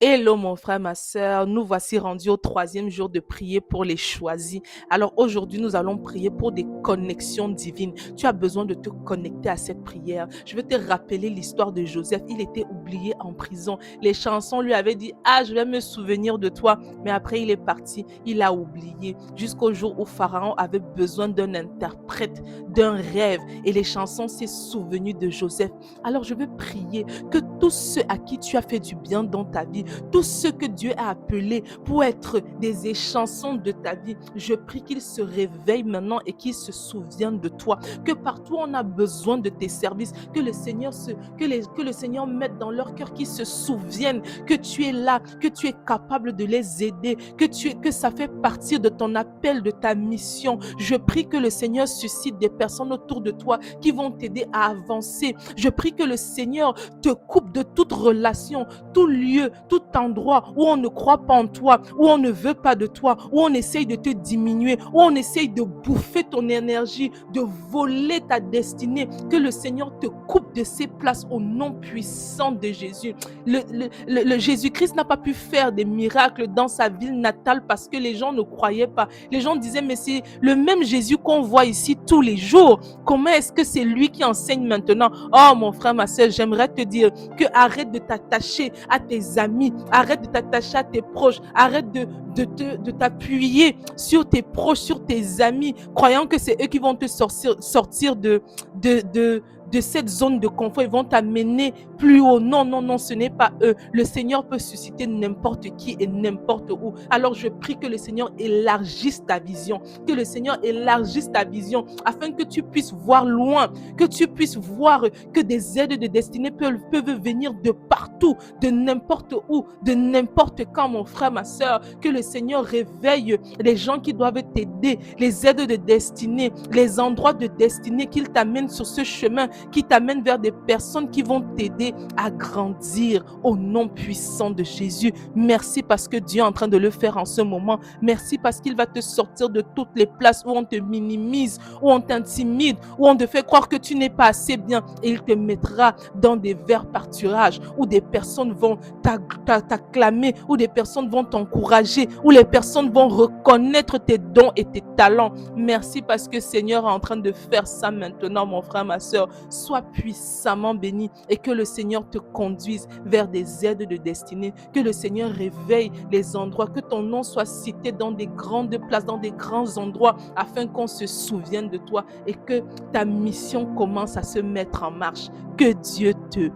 Hello mon frère, ma sœur, nous voici rendus au troisième jour de prier pour les choisis. Alors aujourd'hui, nous allons prier pour des connexions divines. Tu as besoin de te connecter à cette prière. Je veux te rappeler l'histoire de Joseph. Il était oublié en prison. Les chansons lui avaient dit, ah, je vais me souvenir de toi. Mais après, il est parti. Il a oublié jusqu'au jour où Pharaon avait besoin d'un interprète, d'un rêve. Et les chansons s'est souvenu de Joseph. Alors je veux prier que tous ceux à qui tu as fait du bien dans ta vie, tous ceux que Dieu a appelés pour être des échansons de ta vie, je prie qu'ils se réveillent maintenant et qu'ils se souviennent de toi. Que partout on a besoin de tes services, que le Seigneur que le Seigneur mette dans leur cœur, qu'ils se souviennent que tu es là, que tu es capable de les aider, que ça fait partie de ton appel, de ta mission. Je prie que le Seigneur suscite des personnes autour de toi qui vont t'aider à avancer. Je prie que le Seigneur te coupe de toute relation, tout lieu, tout endroit où on ne croit pas en toi, où on ne veut pas de toi, où on essaye de te diminuer, où on essaye de bouffer ton énergie, de voler ta destinée. Que le Seigneur te coupe de ces places au nom puissant de Jésus. Le Jésus-Christ n'a pas pu faire des miracles dans sa ville natale parce que les gens ne croyaient pas. Les gens disaient, mais c'est le même Jésus qu'on voit ici tous les jours. Comment est-ce que c'est lui qui enseigne maintenant? Oh mon frère, ma soeur, j'aimerais te dire que arrête de t'attacher à tes amis, arrête de t'attacher à tes proches, arrête de t'appuyer sur tes proches, sur tes amis, croyant que c'est eux qui vont te sortir de, de, de cette zone de confort, ils vont t'amener plus haut. Non, non, non, ce n'est pas eux. Le Seigneur peut susciter n'importe qui et n'importe où. Alors je prie que le Seigneur élargisse ta vision, que le Seigneur élargisse ta vision afin que tu puisses voir loin, que tu puisses voir que des aides de destinée peuvent venir de partout, de n'importe où, de n'importe quand, mon frère, ma soeur. Que le Seigneur réveille les gens qui doivent t'aider, les aides de destinée, les endroits de destinée, qu'il t'amène sur ce chemin, qui t'amène vers des personnes qui vont t'aider à grandir au nom puissant de Jésus. Merci parce que Dieu est en train de le faire en ce moment. Merci parce qu'il va te sortir de toutes les places où on te minimise, où on t'intimide, où on te fait croire que tu n'es pas assez bien, et il te mettra dans des verts pâturages où des personnes vont t'acclamer, où des personnes vont t'encourager, où les personnes vont reconnaître tes dons et tes talents. Merci parce que Seigneur est en train de faire ça maintenant, mon frère, ma soeur. Sois puissamment béni et que le Seigneur te conduise vers des aides de destinée, que le Seigneur réveille les endroits, que ton nom soit cité dans des grandes places, dans des grands endroits, afin qu'on se souvienne de toi et que ta mission commence à se mettre en marche. Que Dieu te